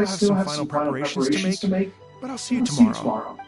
still have some final preparations to make, but I'll see you tomorrow.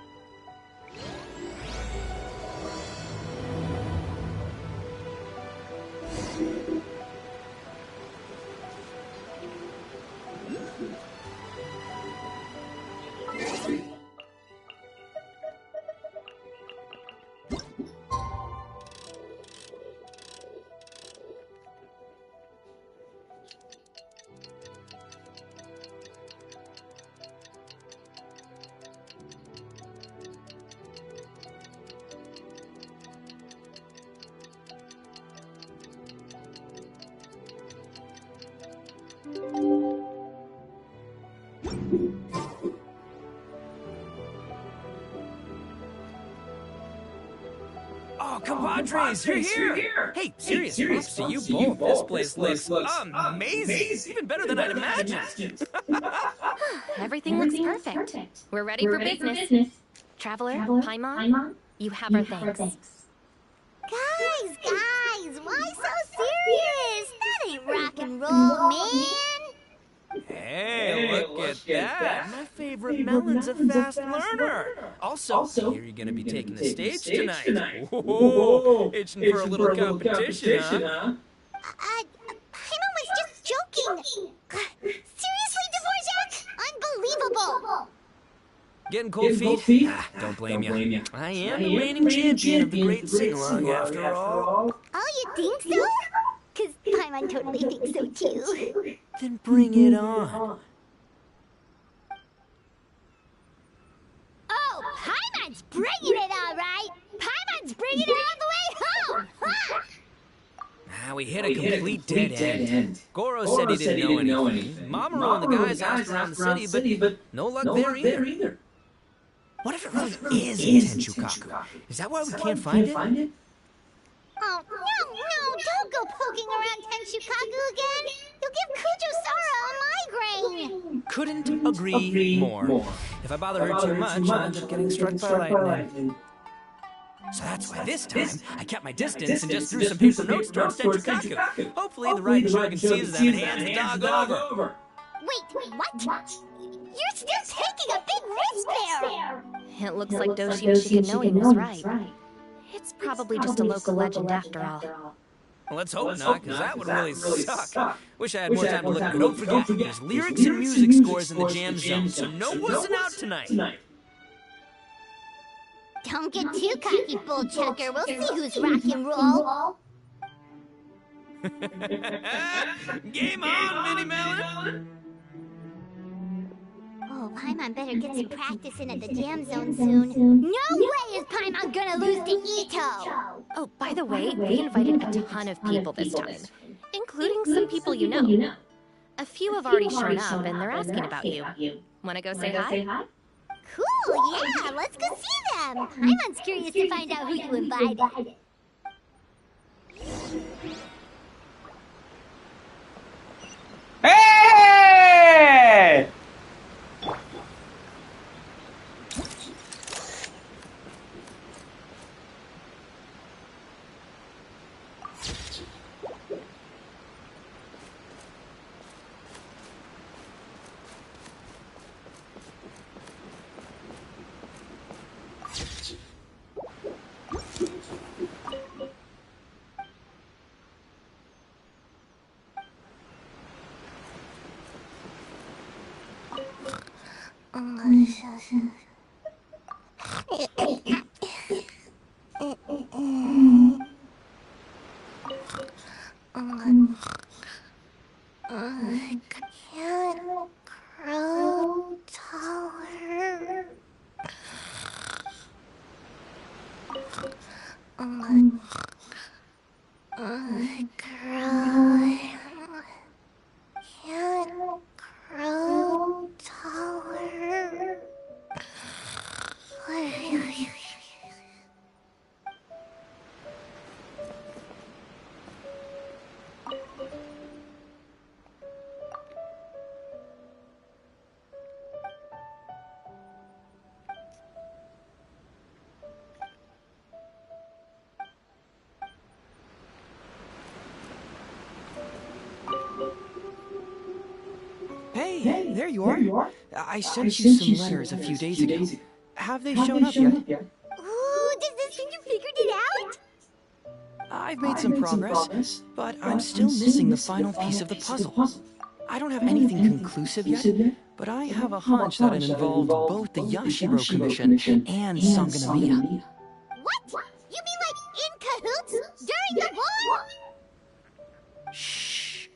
Oh, compadres, you're here! Hey, serious props to you both. This place looks amazing! Even better than I'd imagined! Everything looks perfect. We're ready for business. Traveler, Paimon, you have our thanks. Guys, why so serious? That ain't rock and roll, man! Hey, look at that! My favorite melon's a fast learner! Also, here you're gonna be taking the stage tonight. Whoa! Itching for a little competition, huh? Paimon was just joking! Seriously, Dvorak? Unbelievable! Getting cold feet? Don't blame you. I am the reigning champion of the great sing-along, after all. Oh, you think so? Because Paimon totally thinks so, too. Then bring it on. Oh, Paimon's bringing it all right! Paimon's bringing it all the way home! Ha! We hit a complete dead end. Goro said he didn't know anything. Mamoru and the guys asked around the city, but no luck there either. What if it really is Tenshukaku? Is that why we can't find it? Oh, no, don't go poking around Tenshukaku again! You'll give Kujo-Sara a migraine! Couldn't agree more. If I bother her too much, I'll end up getting struck by lightning. So that's why this time, I kept my distance and just threw some paper notes towards Tenshukaku. Hopefully the right Shogun sees them and hands the dog over. Wait, what? You're still taking a big risk there! It looks like Doshi Shikanoi was right. It's probably just a local legend after all. Well, let's hope not, because that would really suck. Wish I had more time to look, but don't forget, there's lyrics and music scores in the jam zone, so no wussing out tonight. Don't get too cocky, bullchucker. We'll see who's rock and roll. Game on, Mini Melon! Oh, Paimon better get some practice in at the jam zone soon. No way is Paimon gonna lose to Ito! Oh, by the way, we invited a ton of people this time, including some people you know. A few have already shown up, and they're asking about you. Wanna go say hi? Cool, yeah, let's go see them! Paimon's curious to find out who you invited. Hey! I can't grow taller. Can't grow taller. there you are. I sent you some letters a few days ago. Have they shown up yet? Ooh, does this mean you figured it out? I've made some progress, but I'm still missing the final piece of the puzzle. I don't have anything conclusive yet, but I have a hunch that it involved both the Yashiro Commission and Sanganamiya. What? You mean like in cahoots? During the war? Shh.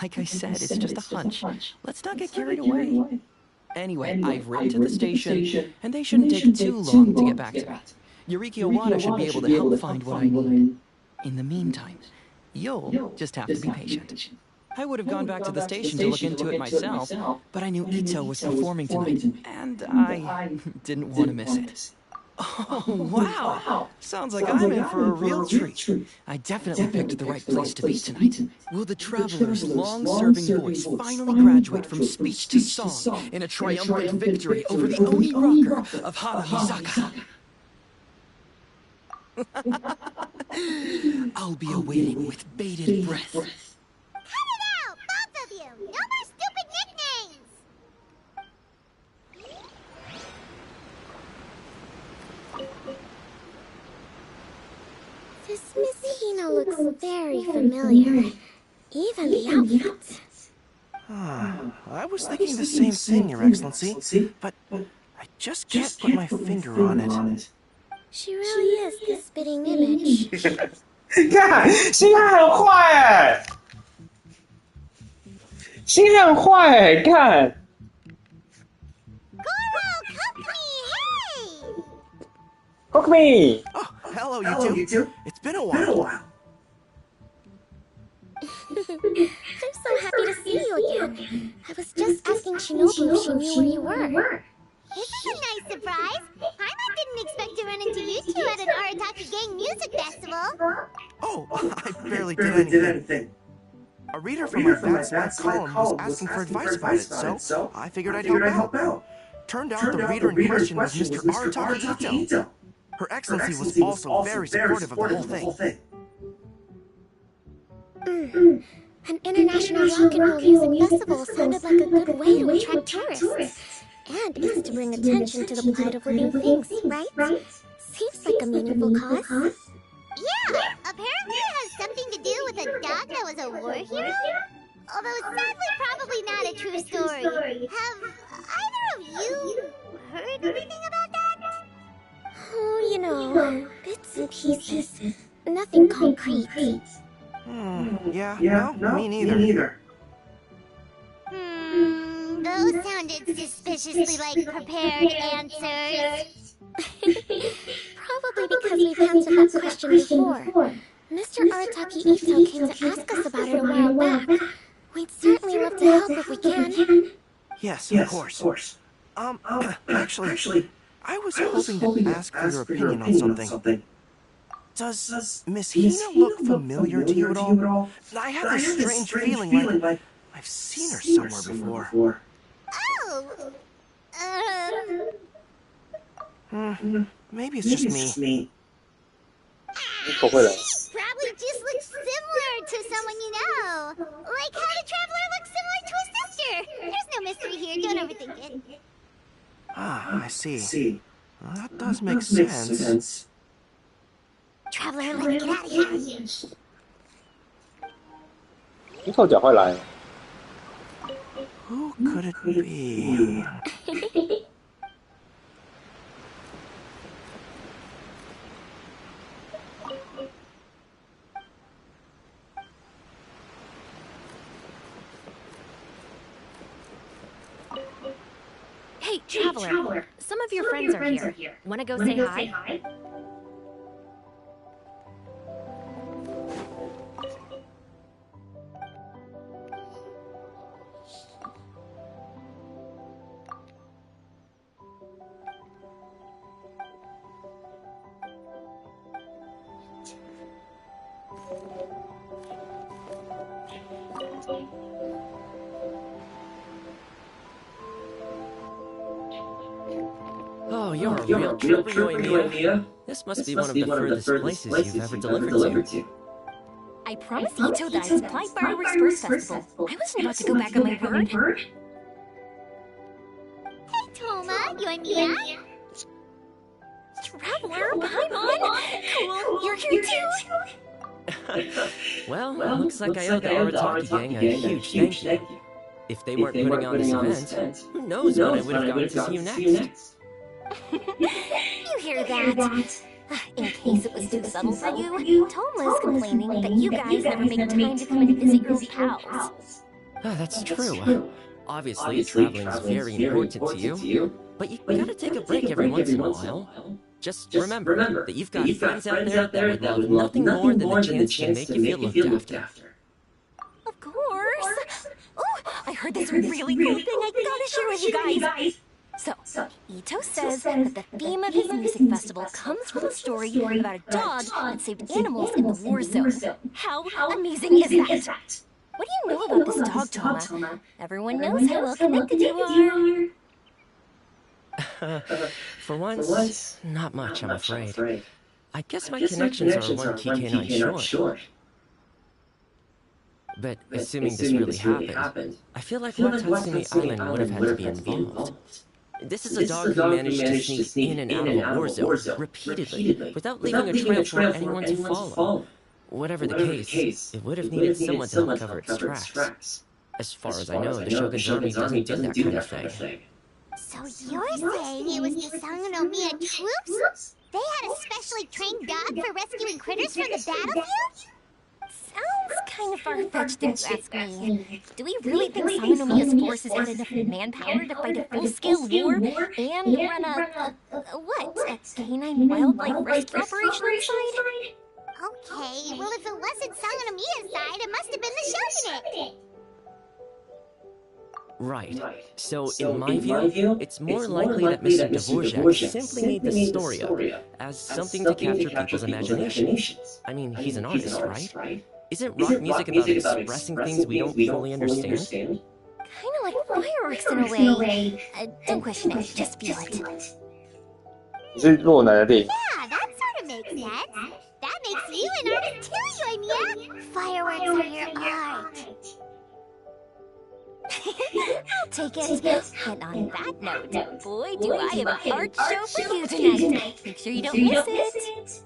Like I said, it's just a hunch. Let's not get carried away. Anyway, I've written to the station, and they shouldn't take too long to get back to me. Yuriki Owada should be able to help find what I need. In the meantime, you'll just have to be patient. I would have gone back to the station to look into it myself, but I knew Ito was performing tonight, and I didn't want to miss it. Oh, wow! Sounds like I'm in for a real treat. I definitely picked the right place to be tonight. Will the Traveler's long-serving voice finally graduate from speech to song in a triumphant victory over the Oni rocker of Hanamizaka? I'll be awaiting with bated breath. Cut it out, both of you! No more stupid nicknames! This Miss Hina looks very familiar. Even the outfit. I was thinking the same thing, Your Excellency, but I just can't put my finger on it. She really is the spitting image. 看，星汉很坏哎，星汉很坏哎，看。Goro, come me, hey! Cook me. Oh, hello, you two. It's been a while. I'm so happy to see you again. I was just asking Shinobu if she knew where you were. This is a nice surprise. Paimon didn't expect to run into you two at an Arataki Gang music festival. Oh, I barely did anything. A reader from my dad's column was asking for advice about it, so I figured I'd help out. Turned out the reader in question was Mr. Arataki Ito. Her Excellency was also very supportive of the whole thing. An international rock and roll music festival sounded like a good way to attract tourists. And it's to bring attention to the plight of living things, right? Seems like a meaningful cause. Yeah, apparently it has something to do with a dog that was a war hero? Although sadly probably not a true story. Have either of you heard anything about that? Oh, you know, bits and pieces. Nothing concrete. Yeah, no, me neither. Those sounded suspiciously like prepared answers. Probably because we've answered that question before. Mr. Arataki Ito came to ask us about it a while back. We'd certainly love to help if we can. Yes, of course. Actually, I was hoping to ask for your opinion on something. Does Miss Hina look familiar to you at all? I have this strange feeling like I've seen her somewhere before. Maybe it's just me. Probably just looks similar to someone you know. Like how the Traveler looks similar to his sister. There's no mystery here, don't overthink it. I see. Well, that does make sense. Traveler, let's get out of here. 你后脚会来。 Who could it be? Hey, Traveler, some of your friends are here. Wanna go say hi? Oh, you're a real trooper, Yoimiya. This must be one of the furthest places you've ever delivered to. I promised Ito that I'd supply fireworks for his festival. I wasn't about to go back on my word. that, Yonya? Traveler, Paimon! Cool, you're here too? Well, looks like I owe the Arataki gang a huge thank you. If they weren't putting on this event, who knows when I would have gotten to see you next. You hear that? In case it was too subtle for you, Tom was complaining that you guys never make time to come and visit your pals. That's true. Obviously, traveling's very important to you, but you gotta take a break every once in a while. Just remember that you've got friends out there that would love nothing more than the chance to make you feel looked after. Of course! Oh, I heard this really cool thing I gotta share with you guys! So, Ito says that the theme of his music festival comes from a story about a dog that saved animals in the war zone. How amazing is that? What do you know about this dog, Toma? Everyone knows how well connected you are. For once, not much, I'm afraid. I guess my connections are one key canine short. But assuming this really happened, I feel like Watatsumi Island would have had to be involved. This is a dog who managed to sneak in and out of a war zone repeatedly without leaving a trail for anyone to follow. Whatever the case, it would have needed someone to help cover its tracks. As far as I know, the Shogun's army doesn't do that kind of thing. So you're saying it was the Sangonomiya troops? They had a specially trained dog for rescuing critters from the battlefield? Sounds kind of far-fetched if you ask me. Do we really think Sangonomiya's forces had enough manpower to fight a full-scale war and run a canine wildlife rescue operation inside? Okay, well if it wasn't Sangonomiya's side, it must have been the Shogunate. Right. So, in my view, it's more likely that Mr. Dvorak simply made this story up as something to capture people's imaginations. I mean, he's an artist, right? Isn't rock music about expressing things we don't fully understand? Kinda like fireworks in a way. Don't question it, just feel it. 是洛南的电影。 Yeah, that sort of makes sense. That makes you an artist too, Yonya. Fireworks are your art. I'll take it. And on that note, boy, do I have an art show for you tonight. Make sure you don't miss it.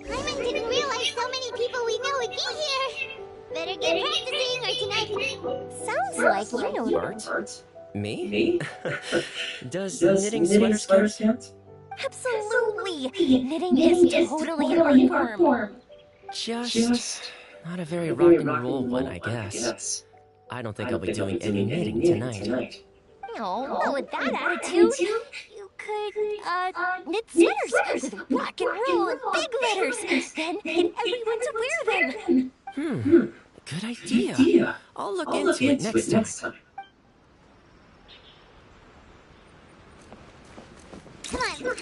Paimon didn't realize so many people we know would be here. Better get practicing or tonight. Sounds like you know Art? Me? Does knitting sweaters count? Absolutely. Knitting is totally an art form. Just not a very rock and roll one, I guess. I don't think I'll be doing any knitting tonight. No, not with that attitude. You could, knit sweaters with rock and roll and big letters. Then get everyone to wear them. Good idea. I'll look into it next time. Come on.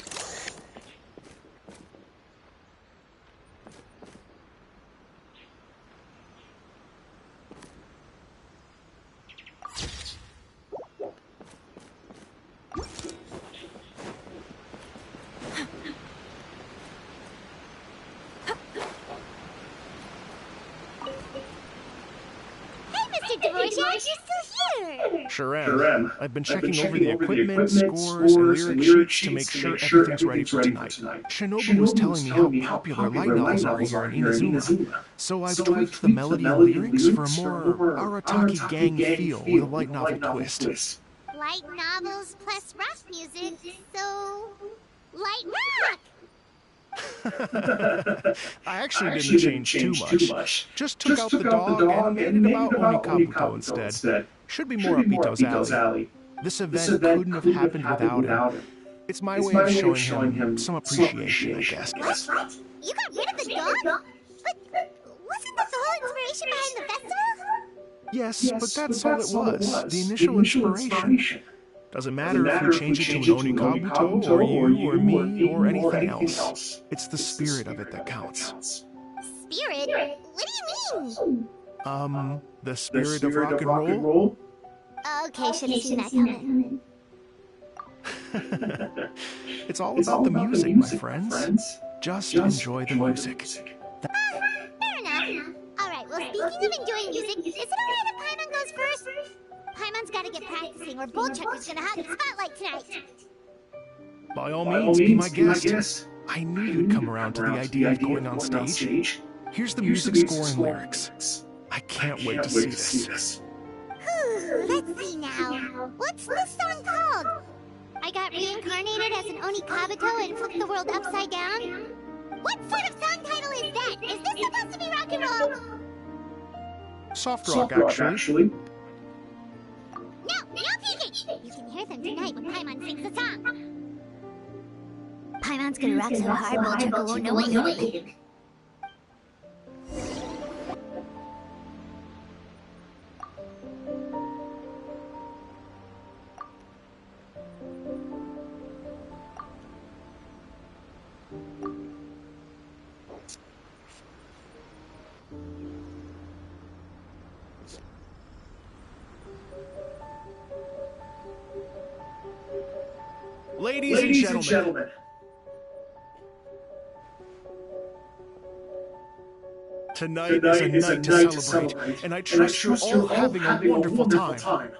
You're still here! Sure am. I've been checking over the equipment, scores, and lyric sheets to make sure everything's ready for tonight. Shinobu was telling me how popular light novels are here in Inazuma, so I've tweaked the melody and lyrics for a more Arataki gang feel with a light novel twist. Light novels plus rock music, so... light rock! I actually didn't change too much. Just took out the dog and made it about Onikabuto instead. Should be more up Ito's alley. This event couldn't have happened without him. It's my way of showing him some appreciation, I guess. What? You got rid of the dog? But wasn't the whole inspiration behind the festival? Yes, but that's all it was. The initial inspiration. Doesn't matter if we change it to an Onikabuto, or you, or me, or anything else. It's the spirit of it that counts. Spirit? What do you mean? The spirit of rock and roll? Okay, should have seen that coming. It's all about the music, my friends. Just enjoy the music. Fair enough. Alright, well, speaking of enjoying music, is it alright if Paimon goes first? Paimon's gotta get practicing or Bullchucker's gonna have the spotlight tonight. By all means, be my guest. I knew you'd come around to the idea of going on stage. Here's the music score and lyrics. I can't wait to see this. Let's see now. What's this song called? I got reincarnated as an Oni Kabuto and flipped the world upside down? What sort of song title is that? Is this supposed to be rock and roll? Soft rock, actually. No peeking! You can hear them tonight when Paimon sings the song. Paimon's gonna rock so hard, Bullchucker won't know what hit him. Ladies and gentlemen. Tonight is a night to celebrate, and I trust you're all having a wonderful time.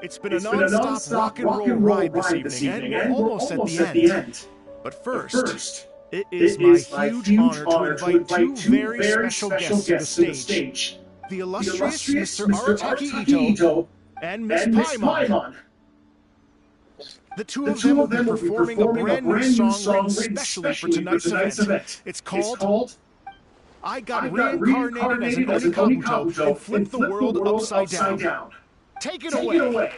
It's been a non-stop rock and roll ride this evening, and we're almost at the end. But first, it is my huge honor to invite two very special guests to the stage. The illustrious Mr. Arataki Ito and Miss Paimon. The two of them will be performing a brand new song written specially for tonight's event. It's called I Got Reincarnated as an Oni Kabuto and Flipped the World Upside Down. Take it away.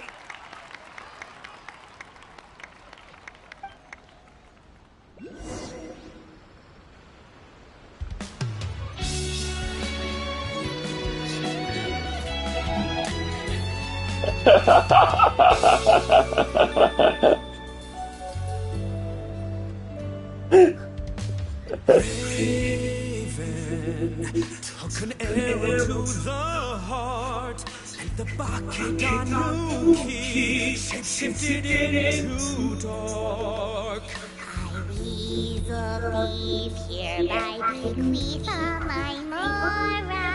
Took an arrow to the heart, and the Bakedanuki shapeshifted into dark. I weasel thief hereby bequeath all my mora.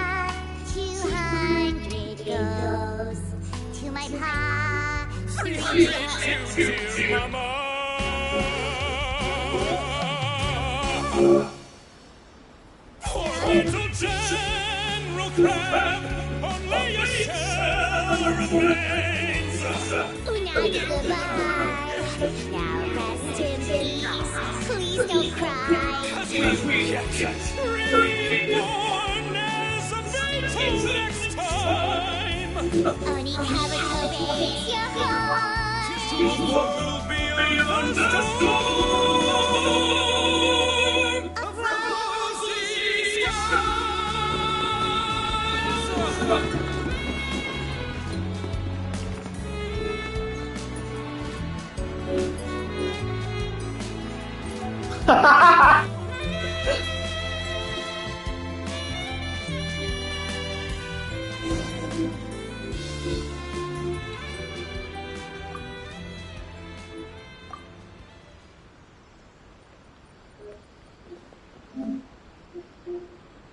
200 goes to my pa. 300 to mama. Little General Crab, only a shell remains. Unagi goodbye. Now rest in peace. Please don't cry. 'Cause we get reborn as a maiden next time. Oni Kabuto raise your heart. The world beyond the storm. Of rosy skies.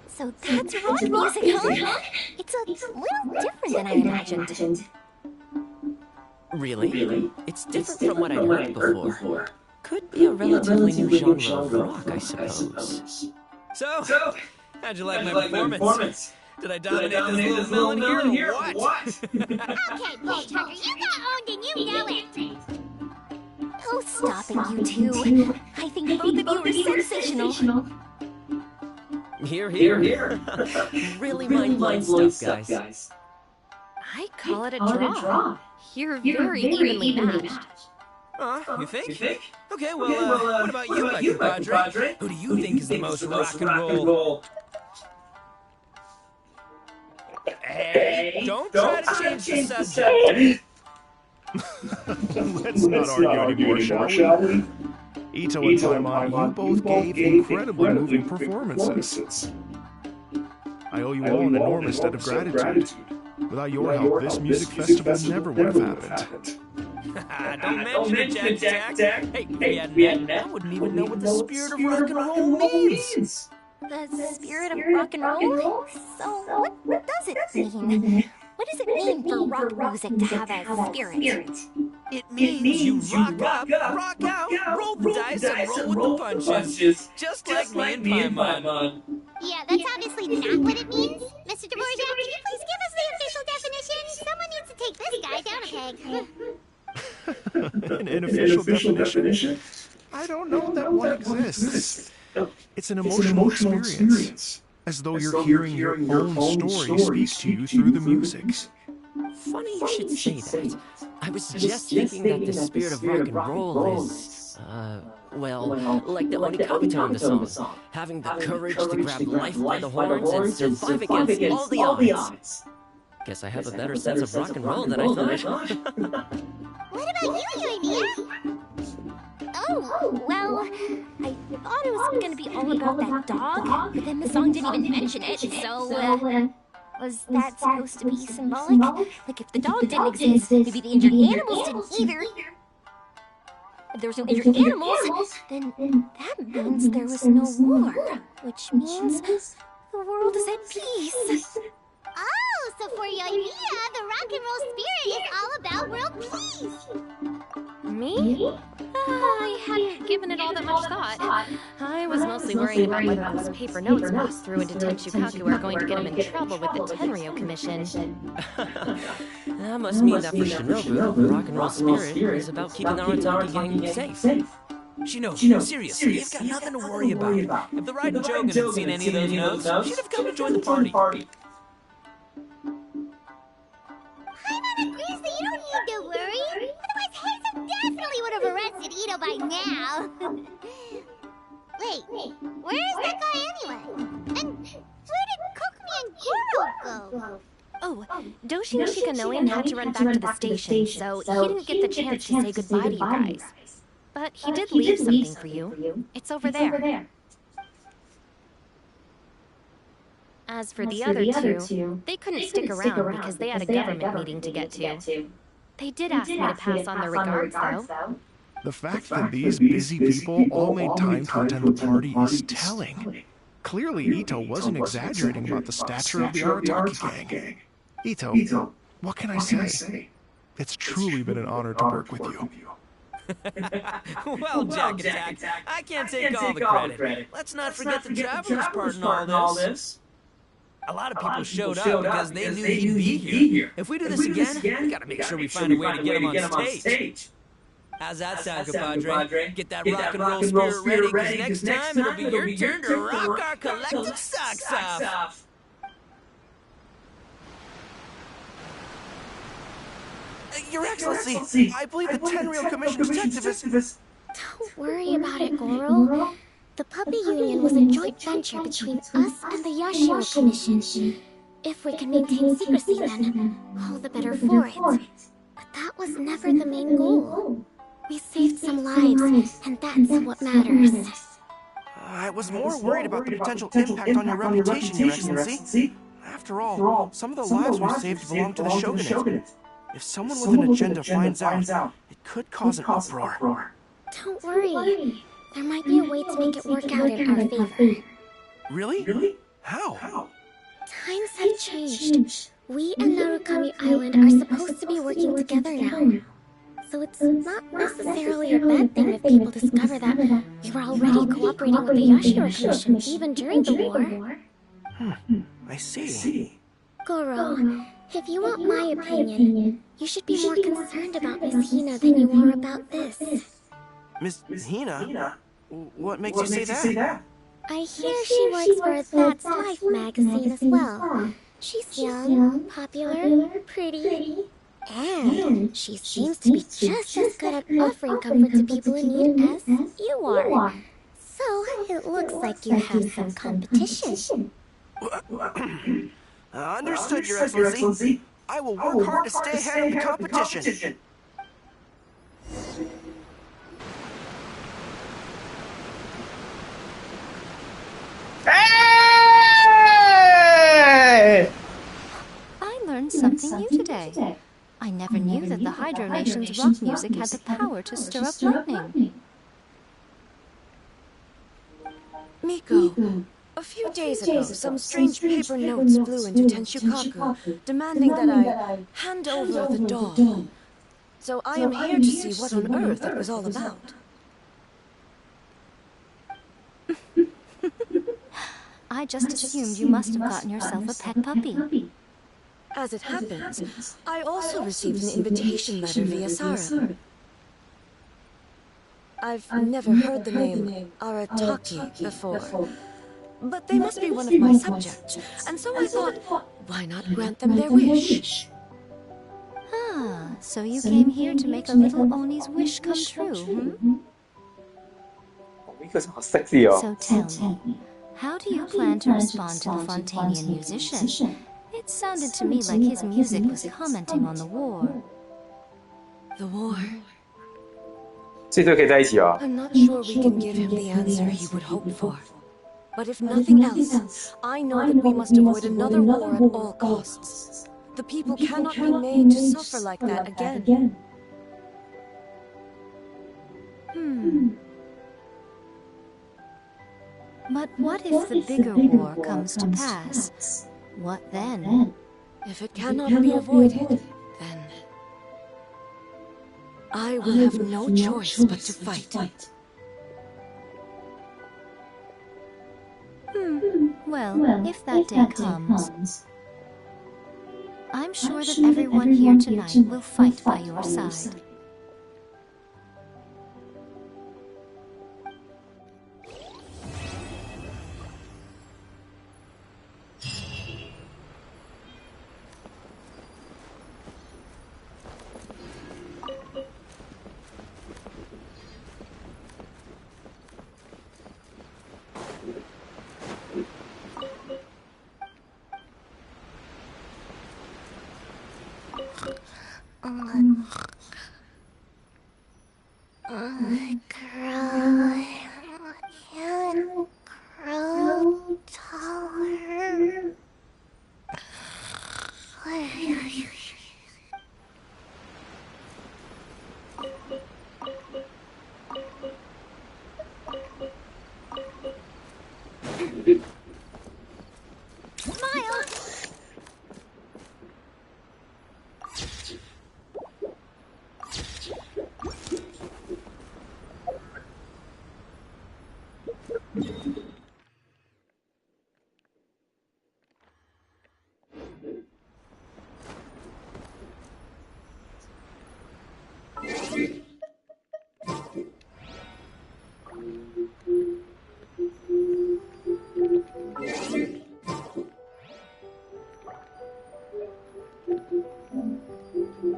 So that's rock music, huh? It's a little different than I imagined. Really? It's different from what I'd heard before. Could be a relatively new genre of rock, I suppose. So, how'd you like my performance? Did I dominate this little melon here or what? Okay, Bullchucker, you got owned and you know it. Oh, stop it, you two. I think both of you are sensational. Here. Really mind-blowing stuff, guys. I call it a draw. You're very evenly matched. You think? Okay, well, what about you, my compadre? Who do you think is the most rock and roll? Hey, don't try to change the subject. Let's not argue anymore, shall we? Ito and Paimon, you both gave incredibly moving performances. I owe you all an enormous debt of gratitude. Without your help, this music festival never would have happened. Don't mention it, Jack. Hey, if we hadn't met, I wouldn't even know what the spirit of rock and roll means. The spirit of rock and roll? So what does it mean? What does it mean for rock music to have a spirit? It means you rock up, rock out, roll the dice, and roll with the punches. Just like me and Paimon. Yeah, that's obviously not what it means. Mr. Dvorak, can you please give us the official definition? Someone needs to take this guy down a peg. An official definition? I don't know that one exists. It's an emotional experience, as though you're hearing your own story speak to you through the music. Funny you should say that. I was just thinking that the spirit of rock and roll is, well, like the Onikabito in the song. Having the courage to grab life by the horns and survive against all the odds. Guess I have a better sense of rock and roll than I thought. What about you, Urania? Oh, well, I thought it was gonna be all about that dog, but then the song didn't even mention it, so, was that supposed to be symbolic? Like, if the dog didn't exist, maybe the injured animals didn't either. If there was no injured animals, then that means there was no war, which means the world is at peace. Oh, so for Urania, the rock and roll spirit is all about world peace. Me? I hadn't given it all that much thought. I was mostly worried about whether those paper notes passed through into Tenchukaku are going to get him in trouble with the Tenryo Commission. That must mean that for Shinobu, the rock and roll spirit is about keeping the Arataki gang safe. Shinobu, seriously, you've got nothing to worry about. If the Raiden Jogan had seen any of those notes, she'd have come to join the party. Paimon agrees that you don't need to worry. Otherwise, Heizo definitely would have arrested Ito by now. Wait, where is that guy anyway? And where did Kokumi and Goro go? Oh, Doshi Shikanoin had to run back to the station, so he didn't get the chance to say goodbye to you guys. But he did leave something for you. It's over there. As for the other two, they couldn't stick around because they had a government meeting to get to. They did ask me to pass on their regards, though. The fact that these busy people all made time to attend the party is telling. Clearly, Ito wasn't exaggerating about the stature of the Arataki gang. Ito, what can I say? It's truly been an honor to work with you. Well, Jack Attack, I can't take all the credit. Let's not forget the Traveler's part in all this. A lot of people showed up because they knew he'd be here. If we do this again, we gotta make sure we find a way to get him on stage. How's that sound, compadre? Get that rock and roll spirit ready, because next time it'll be your turn to rock our collective socks off. Your Excellency, I believe the Tenryo Commission detective is... Don't worry about it, Goro. The Puppy Union was a joint venture between us and the Yashiro Commission. If we can maintain secrecy, then all the better for it. But that was never the main goal. We saved some lives, and that's what matters. I was more worried about the potential impact on your reputation, Your Excellency. After all, some of the lives we saved belong to the Shogunate. If someone with an agenda finds out, it could cause an uproar. Don't worry. There might be a way to make it work out in our favor. Really? How? Times have changed. We and Narukami Island are supposed to be working together now. So it's not necessarily a bad thing if people discover that we were already cooperating with the Yashiro Commission even during the war. I see. Goro, if you want my opinion, you should be more concerned about Miss Hina than you are about this. Miss Hina? What makes you say that? I hear she works for That's Life magazine as well. She's young, popular, pretty, and she seems to be just as good at offering comfort to people in need as you are. So it looks like you have some competition. Understood, Your Excellency. I will work hard to stay ahead of the competition. Hey! I learned something new today. I never knew that the Hydro Nation's rock music had the power to stir up lightning. Miko, A few days ago, some strange paper notes flew into Tenshukaku, demanding that I hand over the doll. So I am here to see what on earth it was all about. I just assumed you must have gotten yourself a pet puppy. As it happens, I also received an invitation letter via Sarah. I've never heard the name Arataki before, but they must be one of my subjects, and so I thought, why not grant them their wish? Ah, so you came here to make a little Oni's wish come true, hmm? 呢個好 sexy 哦。 So tell me, how do you plan to respond to the Fontanian musician? It sounded to me like his music was commenting on the war. The war? 这对可以在一起哦。 I'm not sure we can give him the answer he would hope for. But if nothing else, I know that we must avoid another war at all costs. The people cannot be made to suffer like that again. But what if the bigger war comes to pass? What then? If it cannot be avoided, then I will have no choice but to fight. Well, if that day comes, I'm sure that everyone here tonight will fight by your side.